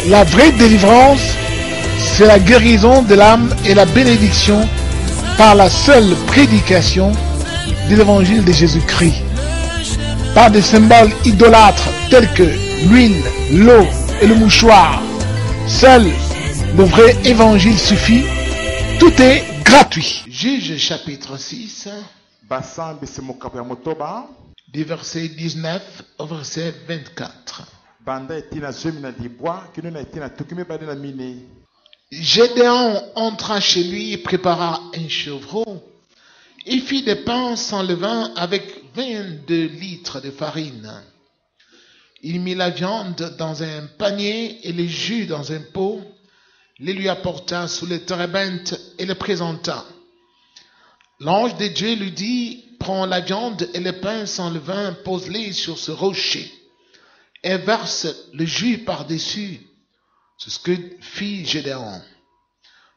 La vraie délivrance, c'est la guérison de l'âme et la bénédiction par la seule prédication de l'évangile de Jésus-Christ. Par des symboles idolâtres tels que l'huile, l'eau et le mouchoir. Seul le vrai évangile suffit. Tout est gratuit. Juge chapitre 6, du verset 19 au verset 24. Gédéon entra chez lui et prépara un chevreau. Il fit des pains sans levain avec 22 litres de farine. Il mit la viande dans un panier et le jus dans un pot, les lui apporta sous les térébintes et le présenta. L'ange de Dieu lui dit, prends la viande et le pain sans levain, pose-les sur ce rocher et verse le jus par-dessus. C'est ce que fit Gédéon.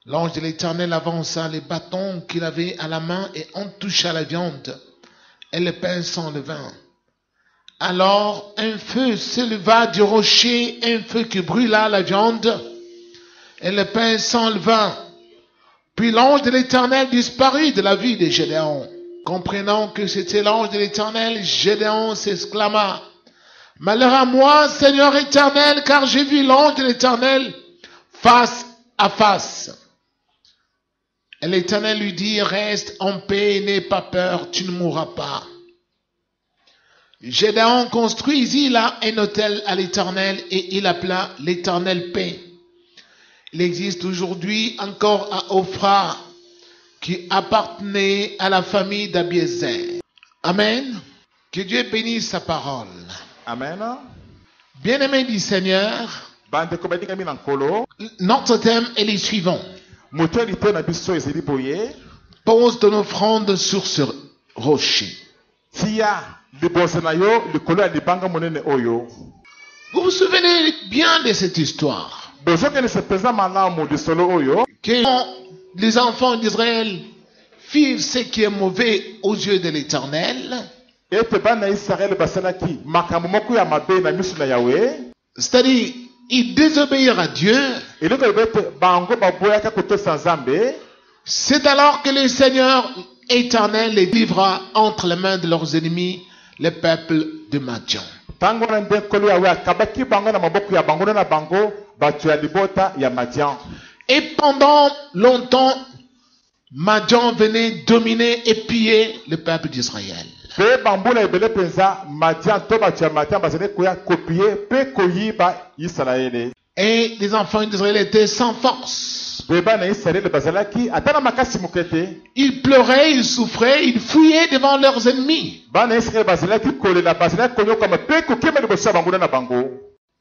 L'ange de l'Éternel avança les bâtons qu'il avait à la main et en toucha la viande et le pain sans levain. Alors un feu s'éleva du rocher, un feu qui brûla la viande et le pain sans levain. Puis l'ange de l'Éternel disparut de la vue de Gédéon. Comprenant que c'était l'ange de l'Éternel, Gédéon s'exclama, « Malheur à moi, Seigneur éternel, car j'ai vu l'ange de l'Éternel face à face. » Et l'Éternel lui dit, « Reste en paix, n'aie pas peur, tu ne mourras pas. » Gédéon construisit là un autel à l'Éternel et il appela l'Éternel paix. Il existe aujourd'hui encore à Ophra qui appartenait à la famille d'Abiézer. Amen. Que Dieu bénisse sa parole. Amen. Bien-aimés du Seigneur, notre thème est le suivant. Pose ton offrande sur ce rocher. Vous vous souvenez bien de cette histoire? Que les enfants d'Israël firent ce qui est mauvais aux yeux de l'Éternel. C'est-à-dire, ils désobéirent à Dieu. C'est alors que le Seigneur éternel les livra entre les mains de leurs ennemis, le peuple de Madian. Et pendant longtemps, Madian venait dominer et piller le peuple d'Israël. Et les enfants d'Israël étaient sans force. Ils pleuraient, ils souffraient, ils fuyaient devant leurs ennemis.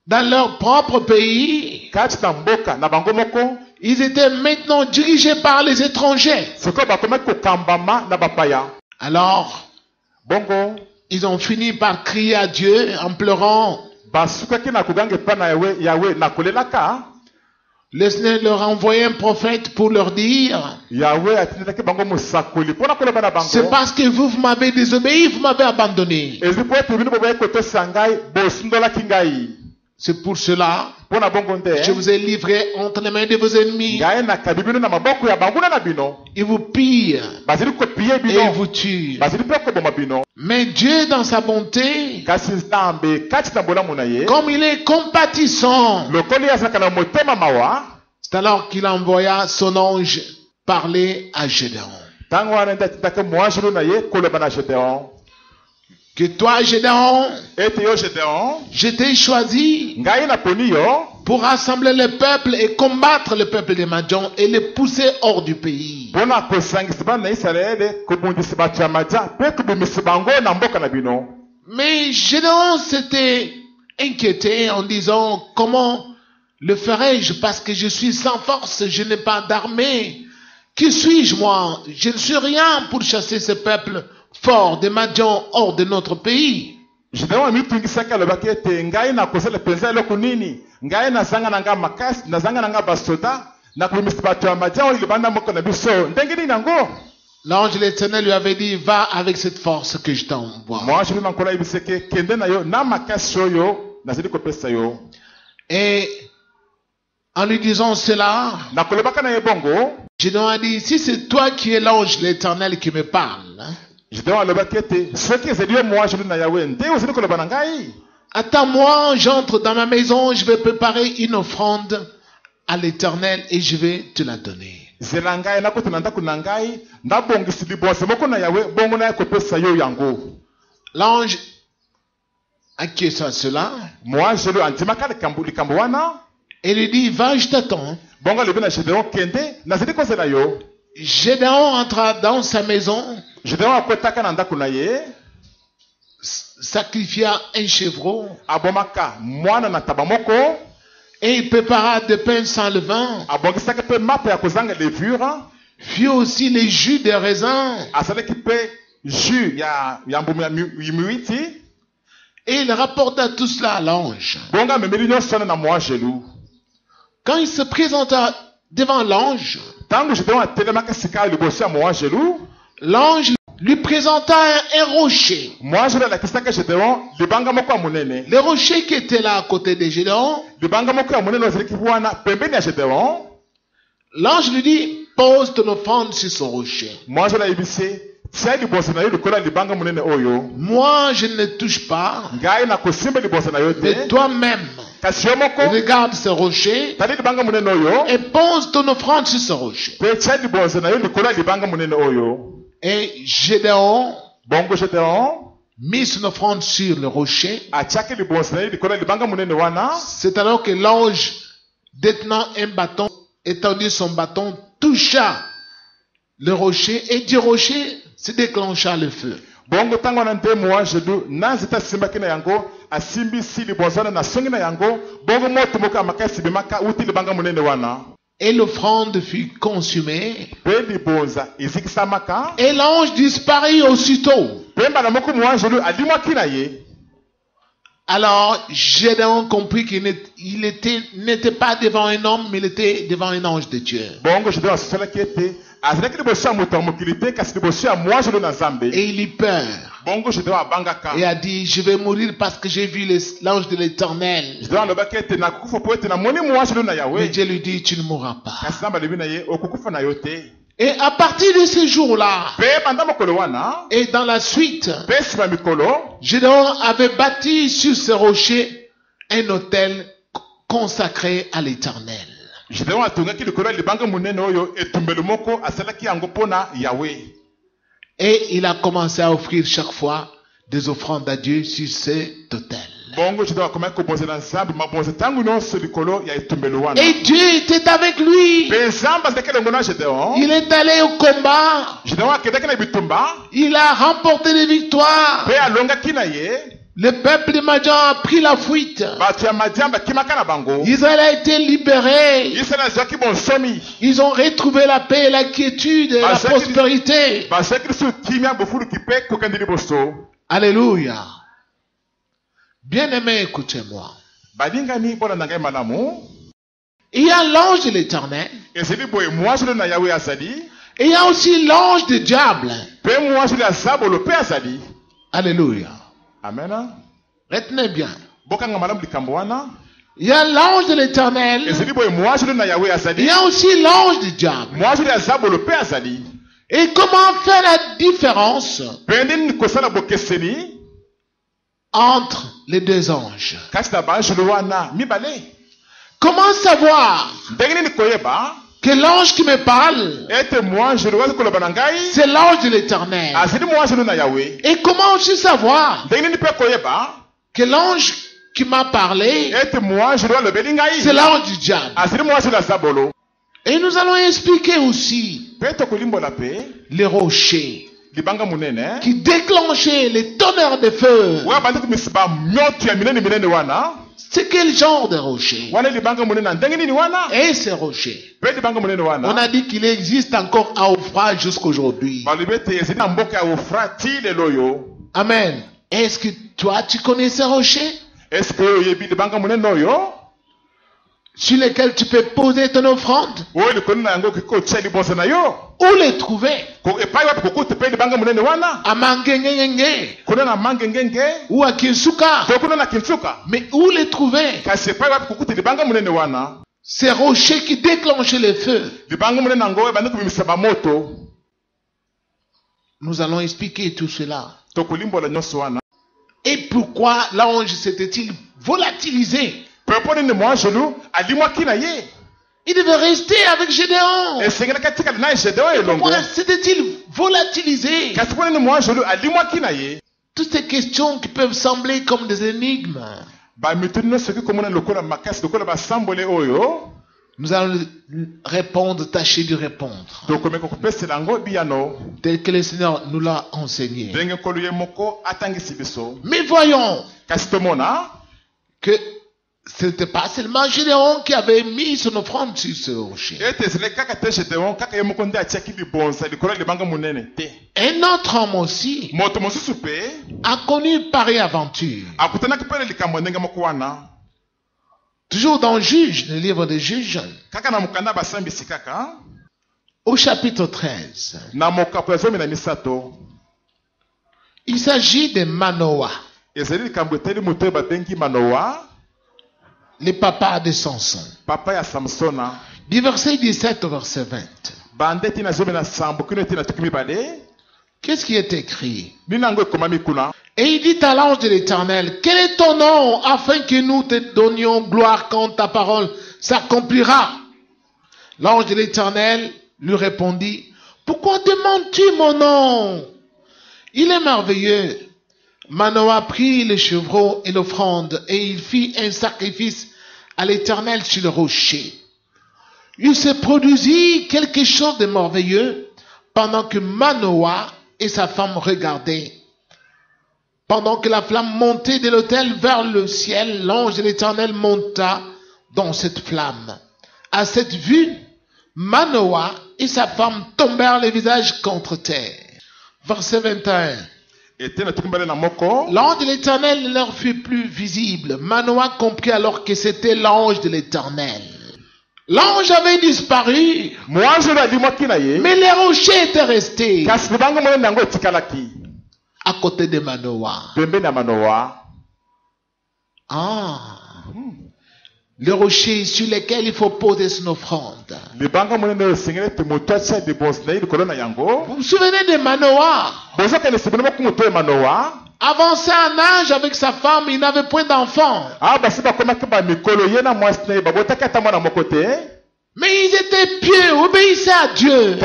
Dans leur propre pays, ils étaient maintenant dirigés par les étrangers. Alors, ils ont fini par crier à Dieu en pleurant. Le Seigneur leur a envoyé un prophète pour leur dire, c'est parce que vous m'avez désobéi, vous m'avez abandonné. C'est pour cela que je vous ai livré entre les mains de vos ennemis. Ils vous pillent et ils vous tuent. Mais Dieu, dans sa bonté, comme il est compatissant, c'est alors qu'il envoya son ange parler à Gédéon. Que toi, Gédéon, je t'ai choisi pour rassembler le peuple et combattre le peuple de Madian et les pousser hors du pays. Mais Gédéon s'était inquiété en disant, comment le ferai-je parce que je suis sans force, je n'ai pas d'armée. Qui suis-je moi? Je ne suis rien pour chasser ce peuple fort de Madian hors de notre pays. L'ange de l'Éternel lui avait dit, va avec cette force que je t'envoie. Et En lui disant cela, Gédéon a dit, si c'est toi qui es l'ange de l'Éternel qui me parle, attends-moi, j'entre dans ma maison, je vais préparer une offrande à l'Éternel et je vais te la donner. L'ange acquiesce à cela. Et lui dit, va, je t'attends. Gédéon entra dans sa maison, sacrifia un chevreau, et il prépara des pains sans levain, fit aussi les jus de raisin, et il rapporta tout cela à l'ange. Quand il se présenta devant l'ange, l'ange lui présenta un rocher. Le rocher qui était là à côté de Gédéon. L'ange lui dit, pose ton offrande sur ce rocher. Moi, je ne touche pas. Mais toi-même, regarde ce rocher et pose ton offrande sur ce rocher. Et Gédéon mit son offrande sur le rocher. C'est alors que l'ange, détenant un bâton, étendu son bâton, toucha le rocher et du rocher se déclencha le feu. Et l'offrande fut consumée. Et l'ange disparut aussitôt. Alors Gédéon comprit qu'il n'était pas devant un homme, mais il était devant un ange de Dieu. Et il eut peur. Et a dit, je vais mourir parce que j'ai vu l'ange de l'Éternel. Mais Dieu lui dit, tu ne mourras pas. Et à partir de ce jour-là, et dans la suite, Gédéon avait bâti sur ce rocher un autel consacré à l'Éternel. Et il a commencé à offrir chaque fois des offrandes à Dieu sur cet autel. Et Dieu était avec lui. Il est allé au combat. Il a remporté des victoires. Le peuple de Madian a pris la fuite. Israël a été libéré. Ils ont retrouvé la paix et la quiétude et la prospérité. Alléluia. Bien-aimé, écoutez-moi. Il y a l'ange de l'Éternel. Et il y a aussi l'ange du diable. Alléluia. Amen. Retenez bien. Il y a l'ange de l'Éternel. Il y a aussi l'ange du diable. Et comment faire la différence entre les deux anges? Comment savoir que l'ange qui me parle, c'est l'ange de l'Éternel? Et comment aussi savoir que l'ange qui m'a parlé, c'est l'ange du diable? Et nous allons expliquer aussi les rochers qui déclenchaient les tonnerres de feu. C'est quel genre de rocher? Et ces rochers, on a dit qu'il existe encore à Ophra jusqu'aujourd'hui. Amen. Est-ce que toi tu connais ces rochers sur lesquels tu peux poser ton offrande? Où les trouver? À Mangengenge ou à Kinsuka? Mais où les trouver? Ces rochers qui déclenchaient les feux. Nous allons expliquer tout cela. Et pourquoi l'ange s'était-il volatilisé? Il devait rester avec Gédéon. Pourquoi s'était-il volatilisé? Toutes ces questions qui peuvent sembler comme des énigmes. Nous allons répondre, tâcher de répondre. Tel que le Seigneur nous l'a enseigné. Mais voyons que ce n'était pas seulement Gédéon qui avait mis son offrande sur ce rocher. Un autre homme aussi a connu pareille aventure. Toujours dans Juge, le livre des Juges, au chapitre 13, il s'agit de Manoah, le papa de Samson, du verset 17 au verset 20. Qu'est-ce qui est écrit? Et il dit à l'ange de l'Éternel, quel est ton nom, afin que nous te donnions gloire quand ta parole s'accomplira? L'ange de l'Éternel lui répondit, pourquoi demandes-tu mon nom? Il est merveilleux. Manoah prit les chevreaux et l'offrande, et il fit un sacrifice à l'Éternel sur le rocher. Il se produisit quelque chose de merveilleux pendant que Manoah et sa femme regardaient. Pendant que la flamme montait de l'autel vers le ciel, l'ange de l'Éternel monta dans cette flamme. À cette vue, Manoah et sa femme tombèrent le visage contre terre. Verset 21. L'ange de l'Éternel ne leur fut plus visible. Manoah comprit alors que c'était l'ange de l'Éternel. L'ange avait disparu, mais les rochers étaient restés à côté de Manoah. Le rocher sur lequel il faut poser son offrande. Vous vous souvenez de Manoah? Avancé en âge avec sa femme, il n'avait point d'enfant. Mais ils étaient pieux, obéissaient à Dieu.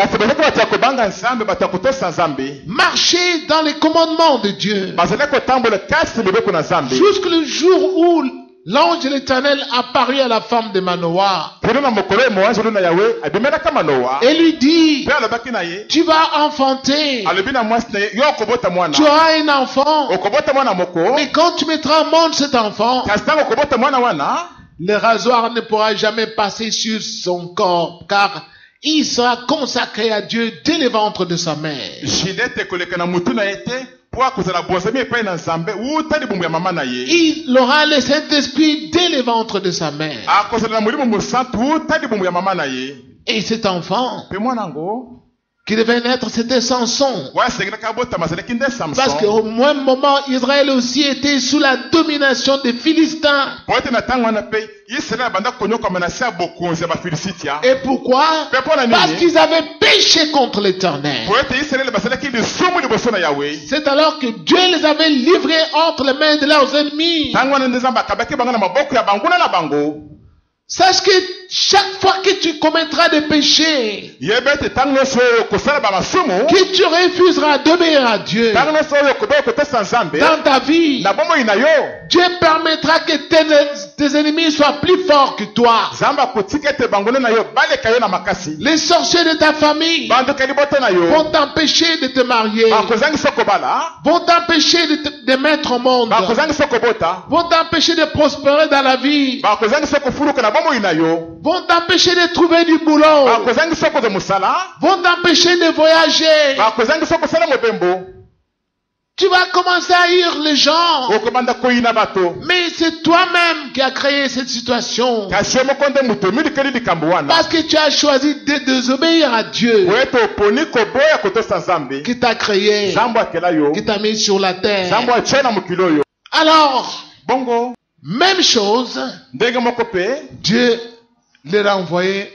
Marchaient dans les commandements de Dieu. Jusqu'au jour où l'ange de l'Éternel apparut à la femme de Manoah et lui dit, tu vas enfanter, tu auras un enfant, mais quand tu mettras au monde cet enfant, le rasoir ne pourra jamais passer sur son corps, car il sera consacré à Dieu dès le ventre de sa mère. Il aura le Saint-Esprit dès le ventre de sa mère. Et cet enfant qui devait naître, c'était Samson. Parce qu'au même moment, Israël aussi était sous la domination des Philistins. Et pourquoi? Parce qu'ils avaient péché contre l'Éternel. C'est alors que Dieu les avait livrés entre les mains de leurs ennemis. Sache que chaque fois que tu commettras des péchés, que tu refuseras d'obéir à Dieu dans ta vie, Dieu permettra que tes ennemis soient plus forts que toi. Les sorciers de ta famille vont t'empêcher de te marier, vont t'empêcher de mettre au monde, vont t'empêcher de prospérer dans la vie, vont t'empêcher de trouver du boulot, vont t'empêcher de voyager. Tu vas commencer à haïr les gens. Mais c'est toi-même qui as créé cette situation. Parce que tu as choisi de désobéir à Dieu, qui t'a créé, qui t'a mis sur la terre. Alors, même chose, Dieu leur a envoyé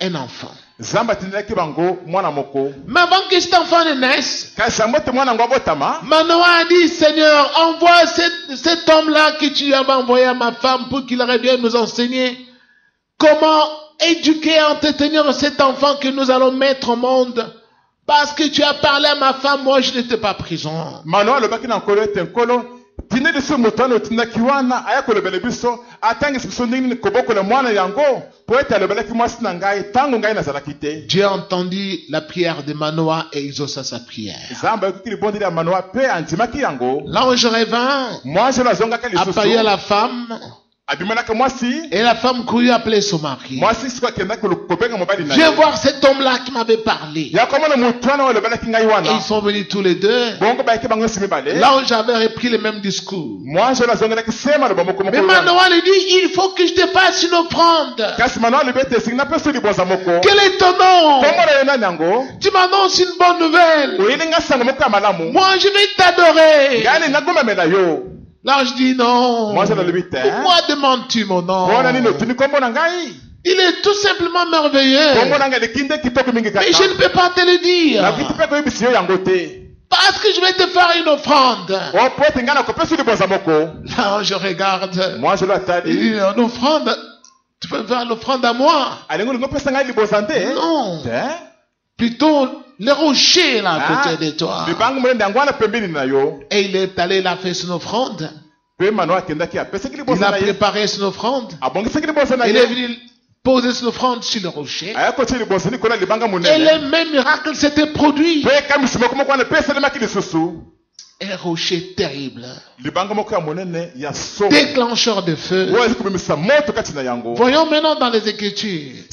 un enfant. Zamba tindaki bango mwana moko. Mais avant que cet enfant ne naisse, Kasi mbote mwana ngo botama. Manoah a dit, Seigneur, envoie cet homme-là que tu avais envoyé à ma femme pour qu'il revienne nous enseigner comment éduquer et entretenir cet enfant que nous allons mettre au monde. Parce que tu as parlé à ma femme, moi je n'étais pas présent. Manoah lobaki na nkolo ete nkolo. Tine de ce motano tindaki wana aya kolobele biso atangi biso ndenge kobokola mwana yango po ete alobelaki mwasi na ngai tango ngai nazalaki te. Dieu a entendu la prière de Manoah et exauça sa prière. Zamba yoki libondeli ya Manoah pe andimaki yango. L'ange revint, appela la femme, et la femme courut appeler son mari. Je vais voir cet homme-là qui m'avait parlé. Et ils sont venus tous les deux. L'ange avait repris le même discours. Mais Manoah lui dit, il faut que je te fasse une offrande. Quel est ton nom? Tu m'annonces une bonne nouvelle. Moi je vais t'adorer. L'ange dit non. Pourquoi demandes-tu mon nom? Il est tout simplement merveilleux. Mais je ne peux pas te le dire. Parce que je vais te faire une offrande. L'ange regarde. Il dit, une offrande? Tu peux faire l'offrande à moi? Non. Plutôt le rocher là à côté de toi. Et il est allé, il a fait son offrande. Il a préparé son offrande. Il est venu poser son offrande sur le rocher. Et le même miracle s'était produit. Un rocher terrible. Déclencheur de feu. Voyons maintenant dans les Écritures.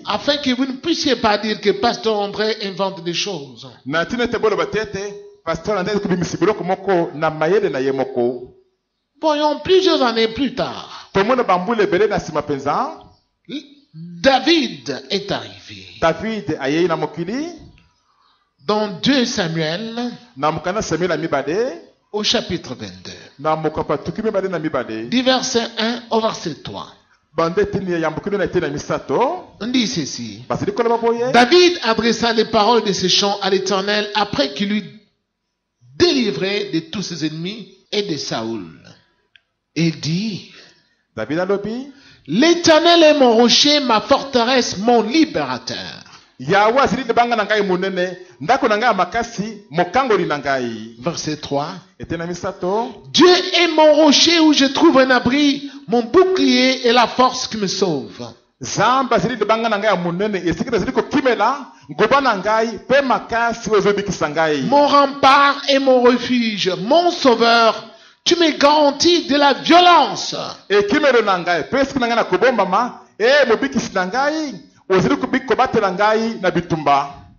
Afin que vous ne puissiez pas dire que Pasteur André invente des choses. Voyons plusieurs années plus tard. David est arrivé. Dans 2 Samuel, au chapitre 22, du verset 1 au verset 3. On dit ceci. David adressa les paroles de ce chant à l'Éternel après qu'il eut délivré de tous ses ennemis et de Saoul. Il dit, l'Éternel est mon rocher, ma forteresse, mon libérateur. Verset 3. Dieu est mon rocher où je trouve un abri, mon bouclier et la force qui me sauve. Mon rempart et mon refuge, mon sauveur, tu me garantis de la violence.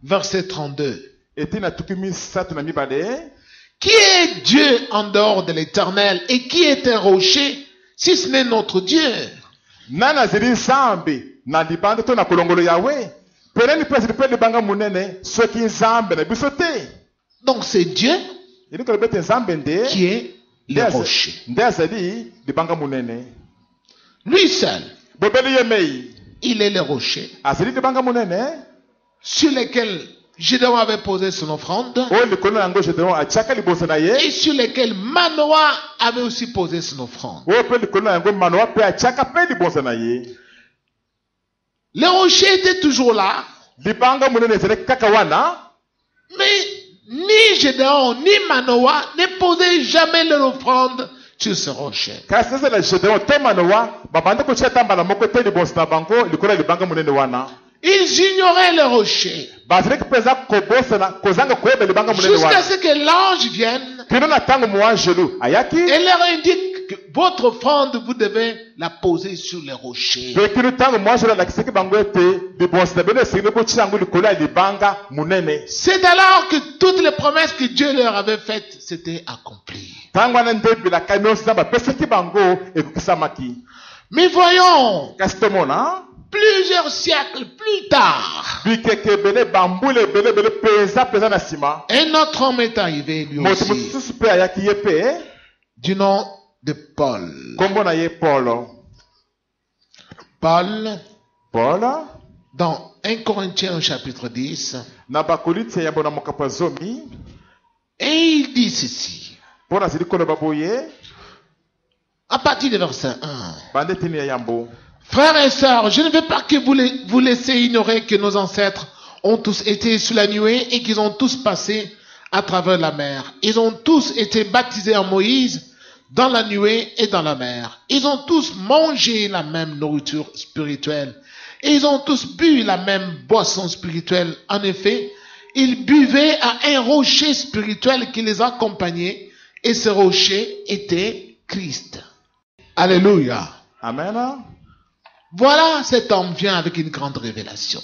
Verset 32. Qui est Dieu en dehors de l'Éternel et qui est un rocher si ce n'est notre Dieu? Donc c'est Dieu qui est le rocher. Lui seul. Il est le rocher sur lequel Gédéon avait posé son offrande et sur lequel Manoah avait aussi posé son offrande. Le rocher était toujours là, mais ni Gédéon ni Manoah ne posaient jamais leur offrande sur ce rocher. Ils ignoraient le rocher jusqu'à ce que l'ange vienne et leur indique que votre offrande, vous devez la poser sur le rocher. C'est alors que toutes les promesses que Dieu leur avait faites s'étaient accomplies. Mais voyons, plusieurs siècles plus tard, un autre homme est arrivé lui aussi, du nom de Paul. Paul, Paul dans 1 Corinthiens chapitre 10, na bakorintia ya bona mokapo zomi et il dit ceci, Paul azili koloba boye à partir du verset 1. bande tini ya yambo. Frères et sœurs, je ne veux pas que vous laissiez ignorer que nos ancêtres ont tous été sous la nuée et qu'ils ont tous passé à travers la mer. Ils ont tous été baptisés en Moïse dans la nuée et dans la mer. Ils ont tous mangé la même nourriture spirituelle et ils ont tous bu la même boisson spirituelle. En effet, ils buvaient à un rocher spirituel qui les accompagnait et ce rocher était Christ. Alléluia. Amen. Voilà, cet homme vient avec une grande révélation.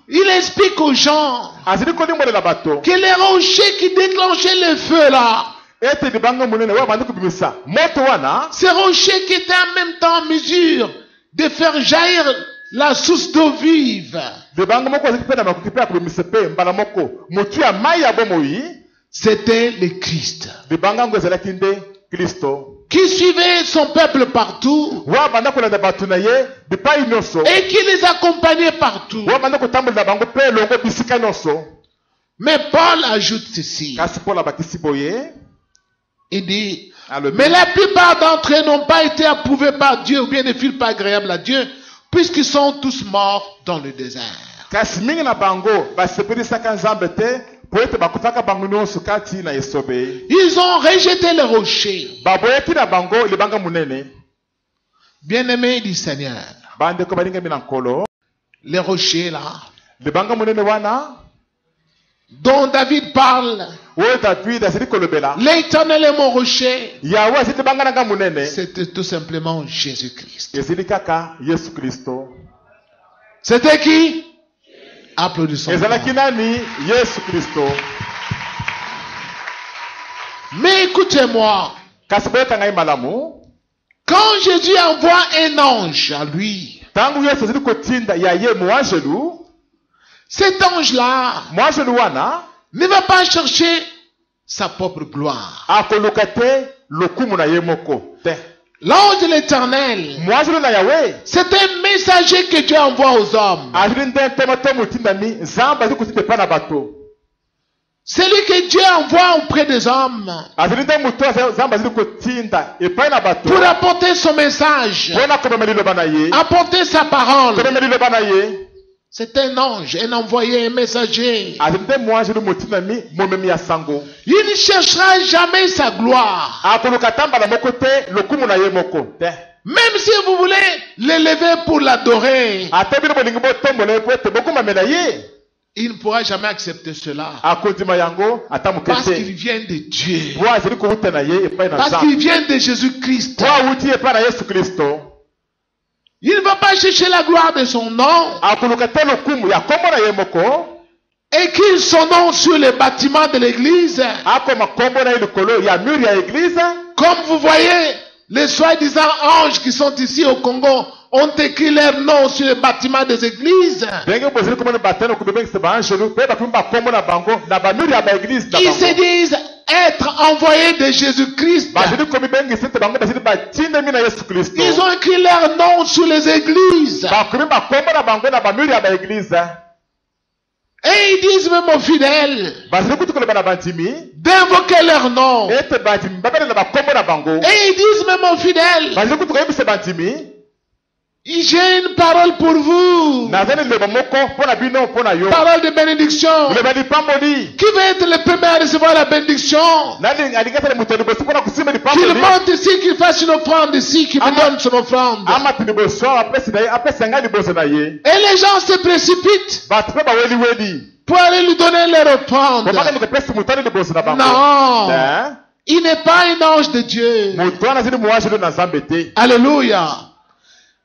Il explique aux gens que les rochers qui déclenchaient le feu là, ces rochers qui étaient en même temps en mesure de faire jaillir la source d'eau vive, c'était le Christ qui suivait son peuple partout et qui les accompagnait partout. Mais Paul ajoute ceci. Il dit, mais la plupart d'entre eux n'ont pas été approuvés par Dieu ou bien ne furent pas agréables à Dieu puisqu'ils sont tous morts dans le désert. Ils ont rejeté le rocher. Bien-aimés du Seigneur, les rochers là, dont David parle, l'Éternel est mon rocher, c'était tout simplement Jésus-Christ. C'était qui? Applaudissons. Mais écoutez-moi, quand Jésus envoie un ange à lui, cet ange-là ne va pas chercher sa propre gloire. L'ange de l'Éternel, c'est un messager que Dieu envoie aux hommes. Celui que Dieu envoie auprès des hommes pour apporter son message, apporter sa parole. C'est un ange, un envoyé, un messager. Il ne cherchera jamais sa gloire. Même si vous voulez l'élever pour l'adorer, il ne pourra jamais accepter cela. Parce qu'il vient de Dieu. Parce qu'il vient de Jésus-Christ. Il ne va pas chercher la gloire de son nom. Écrire son nom sur les bâtiments de l'église. Comme vous voyez, les soi-disant anges qui sont ici au Congo ont écrit leur nom sur les bâtiments des églises. Ils se disent être envoyés de Jésus-Christ. Ils ont écrit leur nom sur les églises. Et ils disent même aux fidèles d'invoquer leur nom. Et ils disent même aux fidèles, j'ai une parole pour vous. Parole de bénédiction. Qui veut être le premier à recevoir la bénédiction? Qu'il monte ici, qu'il fasse une offrande ici, qu'il me donne son offrande. Et les gens se précipitent pour aller lui donner leur offrande. Non. Il n'est pas un ange de Dieu. Alléluia.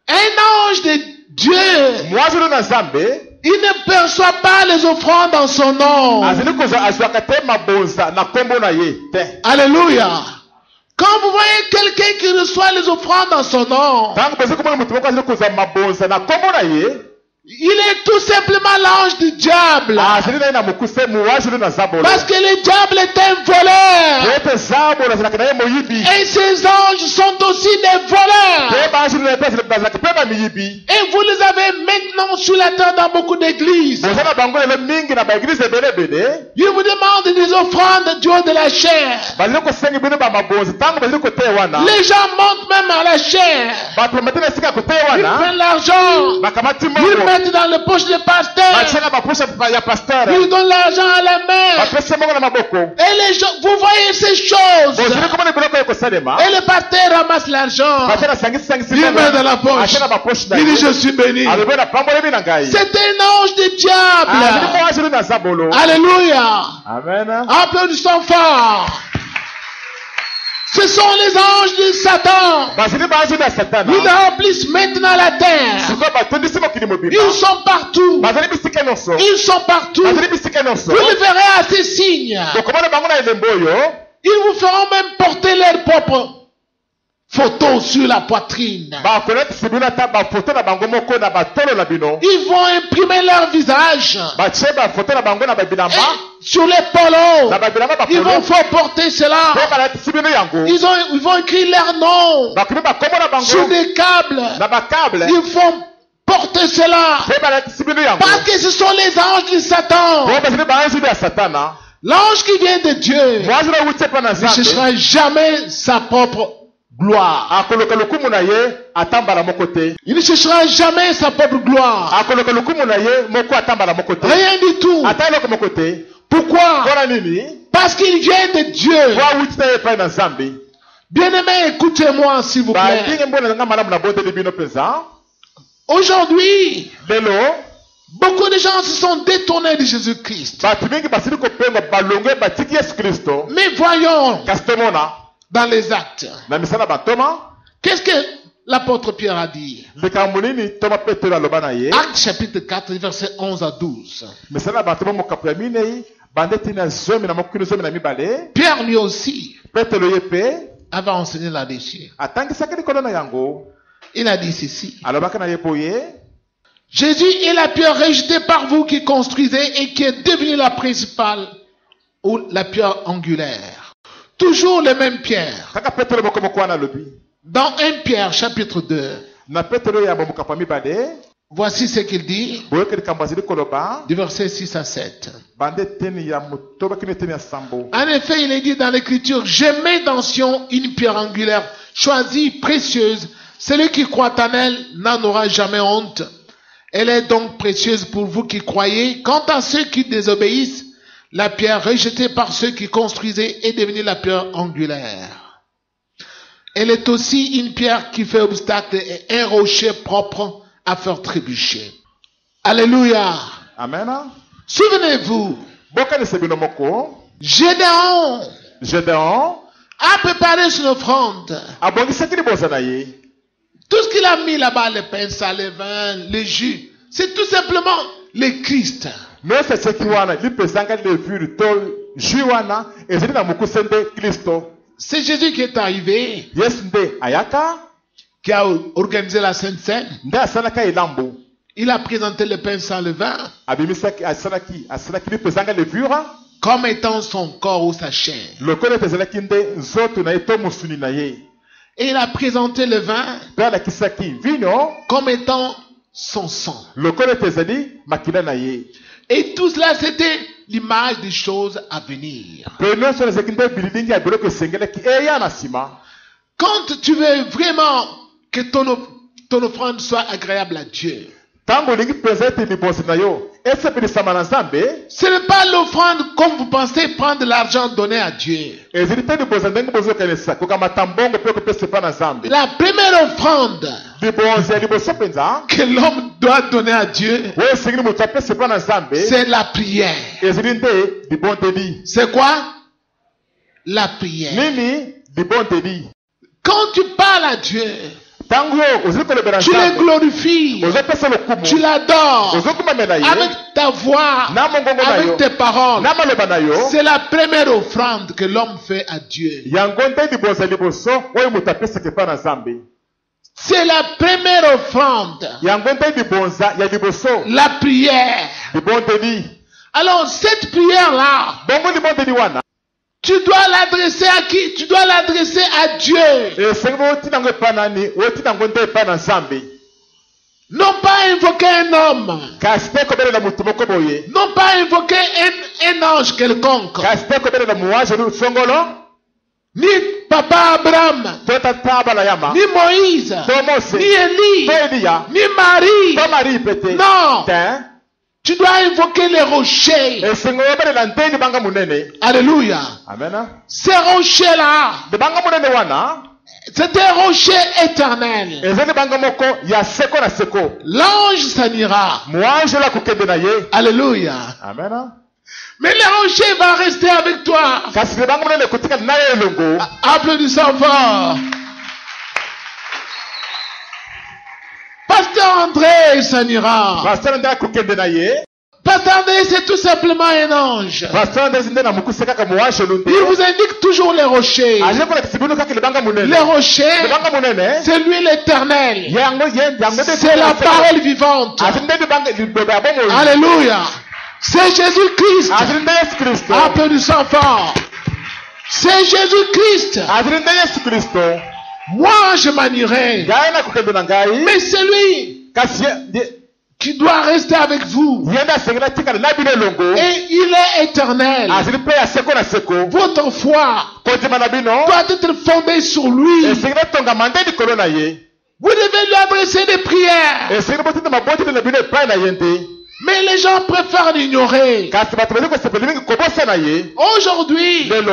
Un ange de Dieu, il ne perçoit pas les offrandes en son nom. Alléluia. Quand vous voyez quelqu'un qui reçoit les offrandes en son nom, Il est tout simplement l'ange du diable. Parce que le diable est un voleur. Et ces anges sont aussi des voleurs. Et vous les avez maintenant sur la terre dans beaucoup d'églises. Ils vous demandent des offrandes du haut de la chair. Les gens montent même à la chair. Ils prennent l'argent. Ils mettent dans les poches des pasteurs. Ils donnent l'argent à la main. Et les gens, vous voyez ces choses. Et le pasteur ramasse l'argent. Il met dans la poche. Il dit je suis béni. C'est un ange du diable. Alléluia. Amen. Applaudissons fort. Ce sont les anges de Satan. Ils remplissent maintenant la terre. Ils sont partout. Ils sont partout. Vous les verrez à ces signes. Ils vous feront même porter leurs propres photos sur la poitrine. Ils vont imprimer leur visage. Et sur les polos, ils vont faire porter cela. Ils vont écrire leur nom sur des câbles. Ils font porter cela. Parce que ce sont les anges de Satan. L'ange qui vient de Dieu ne cherchera jamais sa propre gloire. Il ne cherchera jamais sa propre gloire. Rien du tout. Pourquoi? Parce qu'il vient de Dieu. Bien-aimés, écoutez-moi s'il vous plaît. Aujourd'hui, beaucoup de gens se sont détournés de Jésus-Christ. Mais voyons dans les actes. Qu'est-ce que l'apôtre Pierre a dit? Actes chapitre 4, versets 11 à 12. Pierre lui aussi avait enseigné là-dessus. Il a dit ceci. Jésus est la pierre rejetée par vous qui construisez et qui est devenue la principale ou la pierre angulaire. Toujours les mêmes pierres. Dans 1 Pierre chapitre 2. Voici ce qu'il dit. Du verset 6 à 7. En effet, il est dit dans l'écriture, je mets dans Sion une pierre angulaire choisie, précieuse. Celui qui croit en elle n'en aura jamais honte. Elle est donc précieuse pour vous qui croyez. Quant à ceux qui désobéissent, la pierre rejetée par ceux qui construisaient est devenue la pierre angulaire. Elle est aussi une pierre qui fait obstacle et un rocher propre à faire trébucher. Alléluia. Amen. Souvenez-vous, Gédéon a préparé son offrande. Tout ce qu'il a mis là-bas, les pains, les vins, les jus, c'est tout simplement le Christ. C'est Jésus qui est arrivé, qui a organisé la Sainte Seine. Il a présenté le pain sans le vin comme étant son corps ou sa chair. Et il a présenté le vin comme étant son sang. Et tout cela, c'était l'image des choses à venir. Quand tu veux vraiment que ton offrande soit agréable à Dieu, ce n'est pas l'offrande comme vous pensez prendre l'argent donné à Dieu. La première offrande que l'homme doit donner à Dieu, c'est la prière. C'est quoi? La prière. Quand tu parles à Dieu, tu le glorifies, tu l'adores avec ta voix, avec tes paroles. C'est la première offrande que l'homme fait à Dieu. C'est la première offrande. yango nde libonza ya liboso La prière. libondeli. Alors cette prière-là, Bongo libondeli wana tu dois l'adresser à qui? Tu dois l'adresser à Dieu. esengi otina ngo epa nani otina ngo nde epa na nzambe Non pas invoquer un homme. kasi te kobelela motu moko boye Non pas invoquer un ange quelconque. kasi te kobelela moange songolo Ni Papa Abraham. to tata balayama Ni Moïse. to mose Ni Élie. to eliya Ni Marie. to marie pete Non. te Tu dois invoquer les rochers. esengi obelela nde libanga monene. Alléluia. Amena. Ces rochers-là, libanga monene wana c'est des rochers éternels. eza libanga moko ya seko na seko. L'ange s'en ira. moange la kokende na ye. Alléluia. Amena. Mais le rocher va rester avec toi. kasi libanga monene ekotikala na ye elongo. Applaudissons fort. Pasteur André s'en ira. pasteur nde akokende na ye. Pasteur André, c'est tout simplement un ange. pasteur nde nde na mokuse kaka moange lu nde. Il vous indique toujours les rochers. aje kolakisa bino kaka libanga monene. Les rochers, libanga monene c'est lui l'éternel. yango nde C'est la parole vivante. aje nde libanga liloba ya bomoi. Alléluia. C'est Jésus-Christ. aje nde yesu kristo. Applaudissons fort. C'est Jésus-Christ. aje nde yesu kristo. Moi, je m'en irai. ngai nakokende na ngai. Mais c'est lui kasi qui doit rester avec vous. ye nde asengeli atikala na bino elongo. Et il est éternel. azali mpe ya seko na seko. Votre foi kondima na bino doit être fondée sur lui. esengeli atongama nde likolo na ye. Vous devez lui adresser des prières. esengeli botinda maboteli na bino epai na ye nde. Mais les gens préfèrent l'ignorer. kasi bato bazali kosepeli mingi kobosa na ye. Aujourd'hui, lelo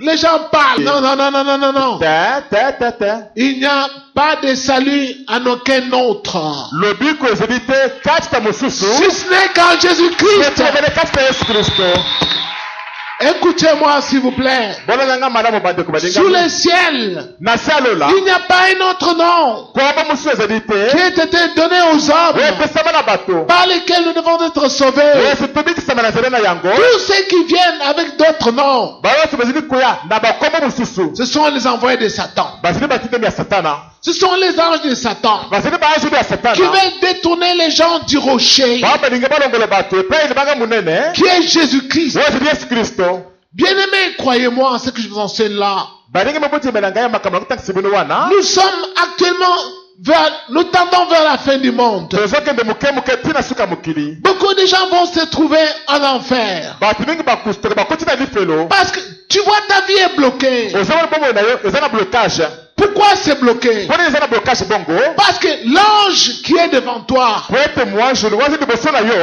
les gens parlent. Non, non, non, non, non, non, non. te Il n'y a pas de salut en aucun autre. lobiko ezali te kati ta mosusu Si ce n'est qu'en Jésus-Christ. ezali kati ta yesu kristo. Écoutez-moi, s'il vous plaît. bolanga malamu bandeko Sous balinga le ciel, na se alola il n'y a pas un autre nom kombo mosusu ezali qui te a été donné aux hommes epesama na bato par lesquels nous devons être sauvés. esi tobikisama na nzela na yango. Tous ceux qui viennent avec d'autres noms, bayoso bazali koya na bakombo mosusu ce sont les envoyés de Satan. bazali batindemi ya satana. Ce sont les anges de Satan bazali baanjeli ya qui satana veulent détourner les gens du rocher, bao balingi balongola bato epai libanga monene qui est Jésus-Christ. oyo ezali yesu kristo. Bien-aimés, croyez-moi en ce que je vous enseigne là. balingi mobotimela ngai ya makambo na kotakisa bino wana. Nous sommes actuellement nous tendons vers la fin du monde. tozokende moke ntina suka mokili. Beaucoup de gens vont se trouver en enfer. bato mingi bakoti na lifelo. Parce que tu vois, ta vie est bloquée. ozomona bomoi na yo eza na blocage. Pourquoi c'est bloqué? mpona eza na blocage bongo. Parce que l'ange qui est devant toi, po ete moange wazi liboso na yo.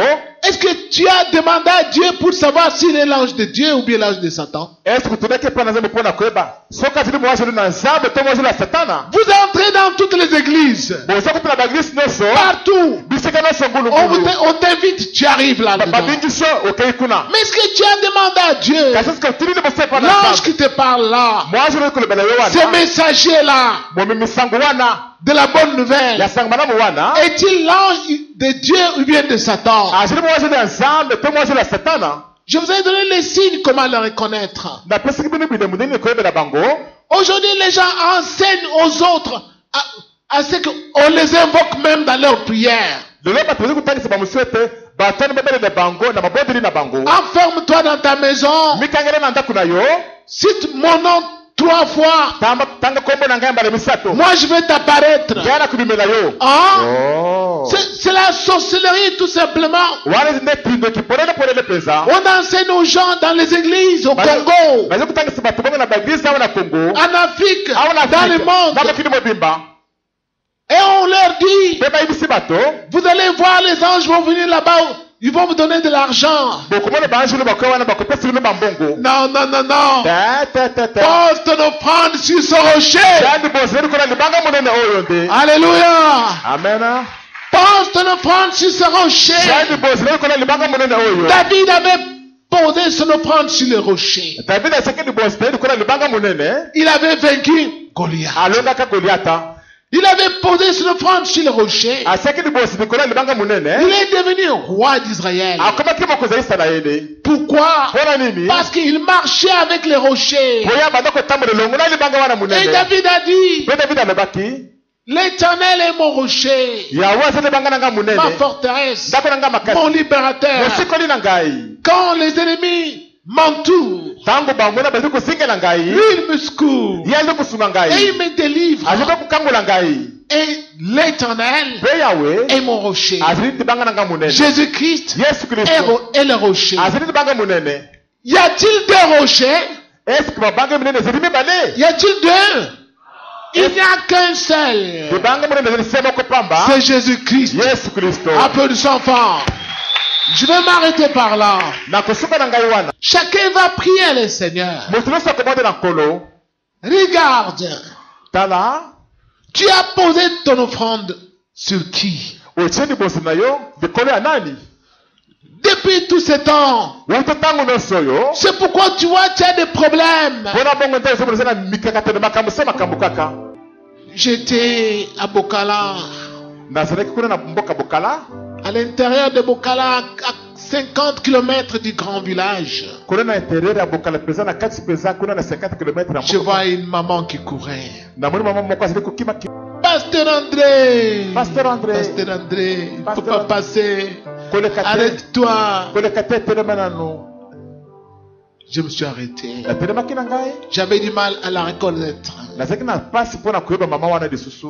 est-ce que tu as demandé à Dieu pour savoir s'il est l'ange de Dieu ou bien l'ange de Satan? ese kutunaki epai na nzambe mpona koyeba soki azali moange na nzambe to moange na satana. Vous entrez dans toutes les églises, boza kuti na baeglise nyonso partout. bisika nyonso ngulungulu On t'invite, tu arrives là-dedans. babingi so okei kuna. Mais est-ce que tu as demandé à Dieu, kasi soki otili liboso epai na l'ange nzambe qui te parle là, moange oyo kolobela yo ce wana messager-là momemi sango wana de la bonne nouvelle, ya sango malamu wana est-il l'ange de Dieu ou bien de Satan? azali moange na nzambe to moange na satana. Je vous ai donné les signes, comment le reconnaître. napesiki bino bilemo nini koyebela bango. Aujourd'hui, les gens enseignent aux autres à ce qu'on les invoque même dans leurs prières. lelo bato bazali kotangisa bamosusu ete batani babelele bango na mabondeli na bango. Enferme-toi dans ta maison, mikangele na ndako na yo. cite mon nom 3 fois. tanga kombo na ngai mbala misato. Moi, je vais t'apparaître. ngai nakobimela yo. Hein? C'est la sorcellerie, tout simplement. wana ezi nde kindoki polele mpenza. On enseigne aux gens dans les églises au Congo, bazali kotangisa bato bongo na baeglise awa na congo. en Afrique, awa na dans le Afrika, na monde. mokili mobimba. Et on leur dit, mpe bayebisi bato vous allez voir, les anges vont venir là-bas, ils vont vous donner de l'argent. bokomona baanjelu bakoya wana bakopesa bino bambongo. Non, non, non, non. te Pose ton offrande sur ce rocher. yani bozali kola libanga monene oyo nde. Alléluia. amena. Pose ton offrande sur ce rocher. yani bozali kola libanga monene oyo. David avait posé son offrande sur le rocher. david asekeli bozali kola libanga monene. Il avait vaincu Goliath. alongaka goliata. Il avait posé son offrande sur le rocher. asekeli bozali kola libanga monene. Il est devenu roi d'Israël. akomaki mokonzi ya isalaele. Pourquoi? mpona nini. Parce qu'il marchait avec les rochers. oyo abanda kotambola elongo na libanga wana Et monene. David a dit, mpe david alobaki L'Éternel est mon rocher, Yahweh azali libanga na ngai ma munene forteresse, ndako na ngai makasi mon libérateur. mosikoli na ngai Quand les ennemis m'entourent, tango bamona bazali kosengela ngai lui il me secoue ye azali kosunga et ngai il me délivre. azali kokangola ngai Et l'Éternel mpe Yahweh est mon rocher. azali libanga na ngai munene Jésus-Christ Yesu Kristo est le rocher. azali libanga munene. Y a-t-il deux rochers? Est-ce que mabanga munene ezali mibale Y a-t-il deux? Il n'y a qu'un seul. libanga munene ezali se moko pamba C'est Jésus-Christ. Yesu Kristo. Applaudissons fort. Je vais m'arrêter par là. na kosuka na ngai wana Chacun va prier le Seigneur. moto nyonso akomande na nkolo Regarde, tala tu as posé ton offrande sur qui? otie liboso na yo likolo ya nani Depuis tout ce temps. wuta ntango nyonso oyo C'est pourquoi tu vois, tu as des problèmes. mpona bongo ntango ezomona eza na mikakatano makambo se makambo kaka. J'étais à Bokala, nazalaki kuna na mboka bokala à l'intérieur de Bokala, à 50 km du grand village. kuna na interieur ya bokala mpenza na kati mpenza kuna na 50 km na Je vois une maman qui courait. namoni mama moko azali kokima Pasteur André, Pasteur André, Pasteur André, il ne faut Pasteur pas passer. koleka te Arrête-toi. koleka te telema nano Je me suis arrêté. natelemaki na ngai J'avais du mal à la reconnaître. nazalaki na mpasi mpona koyeba mama wana lisusu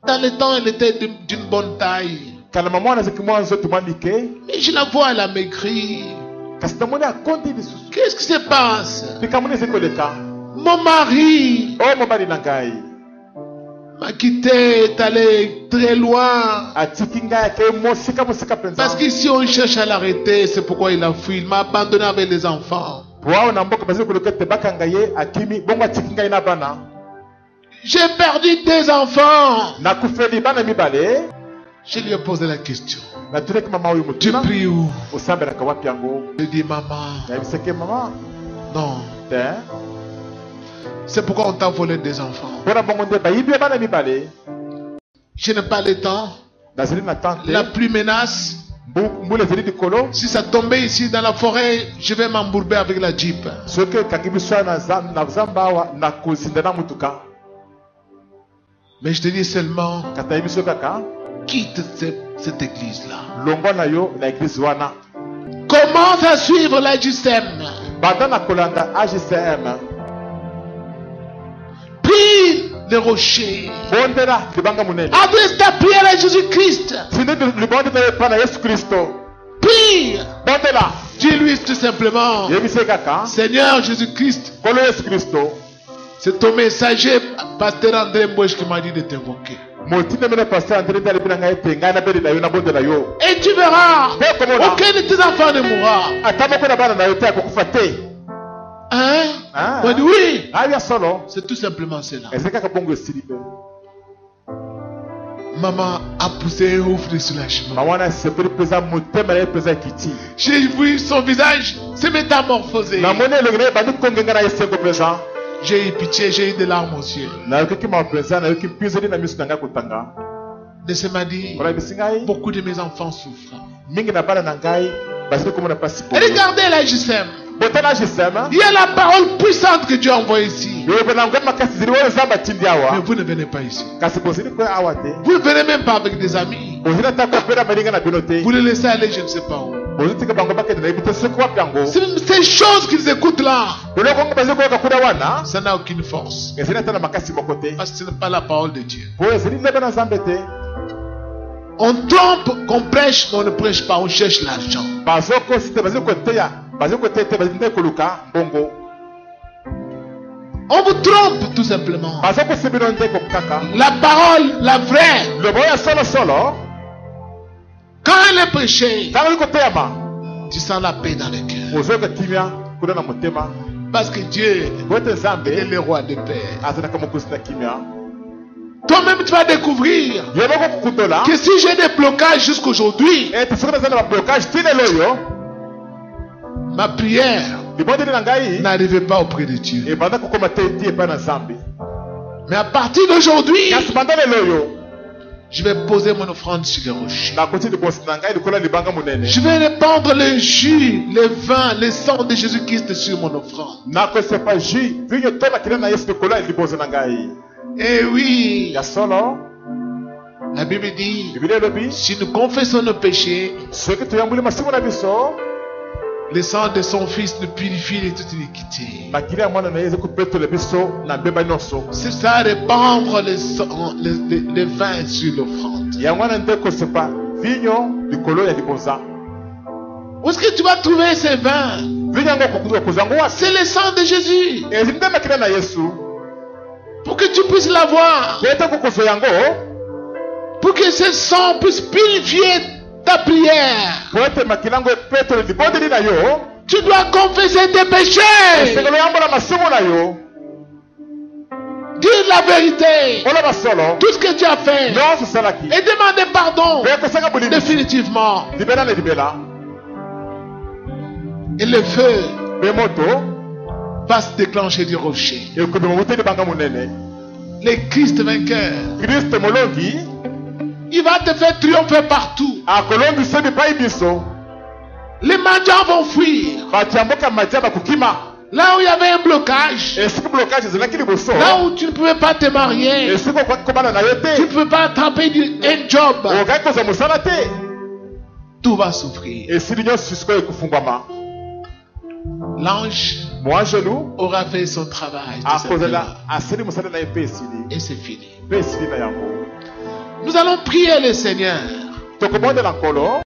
Dans le temps, elle était d'une bonne taille. kala mama wana azalaki mwa nzoto mwa mike Mais je la vois, elle a maigri. kasi namoni akondi lisusu Qu'est-ce qui se passe? likambo nini ezali koleka Mon mari oyo mobali na ngai m'a quitté, est allé très loin. atiki ngai akei mosika mpenza Parce qu'ici, on cherche à l'arrêter. C'est pourquoi il a fui. Il m'a abandonné avec les enfants. po awa na mboka bazali koloka ete bakanga ye akimi bongo atiki ngai na bana J'ai perdu des enfants. nakufeli bana mibale. Je lui ai posé la question. natulaki mama oyo Tu motima pries où? osambelaka wapi yango Je dis, maman, nayebisaki mama non. te C'est pourquoi on t'a volé des enfants. mpona bongo nde bayibi ye bana mibale. Je n'ai pas le temps. nazali na temps te La pluie menace. mbula ezali likolo Si ça tombait ici dans la forêt, je vais m'embourber avec la jeep. soki ekangi biso na zamba awa nakozinda na mutuka Mais je te dis seulement, kasi nayebi biso kaka quitte cette église-là. longwa na yo na eglise wana Commence à suivre la JSM. banda na kolanda agcm Prie le rocher. bondela libanga monene Adresse ta prière à Jésus-Christ. tindi libonde na yo epai na yesu kristo Prie. bondela Dis-lui tout simplement, yebise kaka Seigneur Jésus-Christ, nkolo yesu kristo c'est ton messager, Pasteur André Mbouche, qui m'a dit de t'invoquer. motinda mene paster andre nde alebi na ngai ete ngai nabelela yo nabondela yo Et tu verras, mpe komona aucun de tes enfants ne mourra. ata moko na bana na yo te akokufa te. Hein? Ah. On dit oui. aya solo C'est tout simplement cela. ezali kaka bongo esili mpe Maman a poussé un ouf de soulagement. mama wana esepeli mpenza motema na ye mpenza ekiti J'ai vu son visage se métamorphoser. namoni elongi na ye ebandi kongenga na ye esengo mpenza J'ai eu pitié, j'ai eu des larmes aux yeux. nayokiki mawa mpenza nayoki mpinzeli na miso na ngai kotanga Laissez m'a dit, olabisi ngai beaucoup de mes enfants souffrent. mingi na bana na ngai bazali komona mpasi Regardez la JSM. botala gisema Il y a la parole puissante que Dieu a envoyée ici. yobe na ngoma makasi zili oyo nzambe atindi Mais awa vous ne venez pas ici. kasi bozili koya awa te Vous ne venez même pas avec des amis. bozili ata kopela malinga na bino te Vous les laissez aller, je ne sais pas où. bozotika bango bakende nayebi te soki wapi yango Ces choses qu'ils écoutent là, eloko ngo bazali koyoka kuna wana ça n'a aucune force. ezali ata na makasi moko te Parce que ce n'est pas la parole de Dieu. po ezali nzambe na nzambe te On trompe qu'on prêche, mais on ne prêche pas, on cherche l'argent. bazokosi te bazali koteya bazali koteya te bazali nde koluka mbongo On vous trompe tout simplement. bazokosi bino nde kokaka La parole, la vraie, lobo oyo solosolo quand elle est prêchée, ntango oli koteyama tu sens la paix dans le cœur. ozoyoka kimia kuna na motema Parce que Dieu po ete est nzambe le roi de paix. azalaka mokosi na kimia Toi-même, tu vas découvrir ye moko kokutola que si j'ai des blocages jusqu'aujourd'hui, ete soki nazali na bablocage tinelo oyo ma prière libondeli na ngai n'arrivait pas auprès de Dieu. ebanda kokoma te eti epai na nzambe Mais à partir d'aujourd'hui, kasi banda lelo oyo je vais poser mon offrande sur les rochers. nakoti liboso na ngai likolo ya libanga monene Je vais répandre le jus, le vin, le sang de Jésus-Christ sur mon offrande. nakosepa jus vinyo to makila na yesu likolo ya liboso na ngai Et oui, ya solo La Bible dit, Bibiliya elobi si nous confessons nos péchés, soki toyamboli masimu na biso le sang de son fils nous purifie de toute iniquité. makili ya mwana na ye eza kopetola biso na mbeba nyonso. C'est ça, répandre le vin sur l'offrande. yango wana nde kosepa vinyo likolo ya libonza. Où est-ce que tu vas trouver ces vins? vinyo yango okozwa yango wapi? C'est le sang de Jésus. ezi nde makili na yesu Pour que tu puisses l'avoir. po ete kokozwa yango Pour que ce sang puisse purifier ta prière. po ete makili yango epetola libondeli na yo. Tu dois confesser tes péchés. esengelo yambola masimu na yo. Dire la vérité. oloba solo Tout ce que tu as fait. nyonso osalaki Et demander pardon. po ekosaka bolimi Définitivement. libela na libela. Et le feu mpe moto va se déclencher du rocher. ekobima moteli banga monene. Le Christ vainqueur. kristo molongi Il va te faire triompher partout. akolongisa bipai biso. Les mendiants vont fuir. bato ya mboka madia bakokima. Là où il y avait un blocage. esika blokage ezalaki liboso. Là où tu ne pouvais pas te marier. esika okoki kobana na yo Tu te. ne pouvais pas attraper un job. okaki kozwa mosala te. Tout va s'ouvrir. esili nyonso sikoyo ekofungwama. L'ange moangelu aura fait son travail. tout simplement. akozala asili mosala na ye mpe esili. Et c'est fini. mpe esili na yango. Nous allons prier le Seigneur. tokobondela nkolo.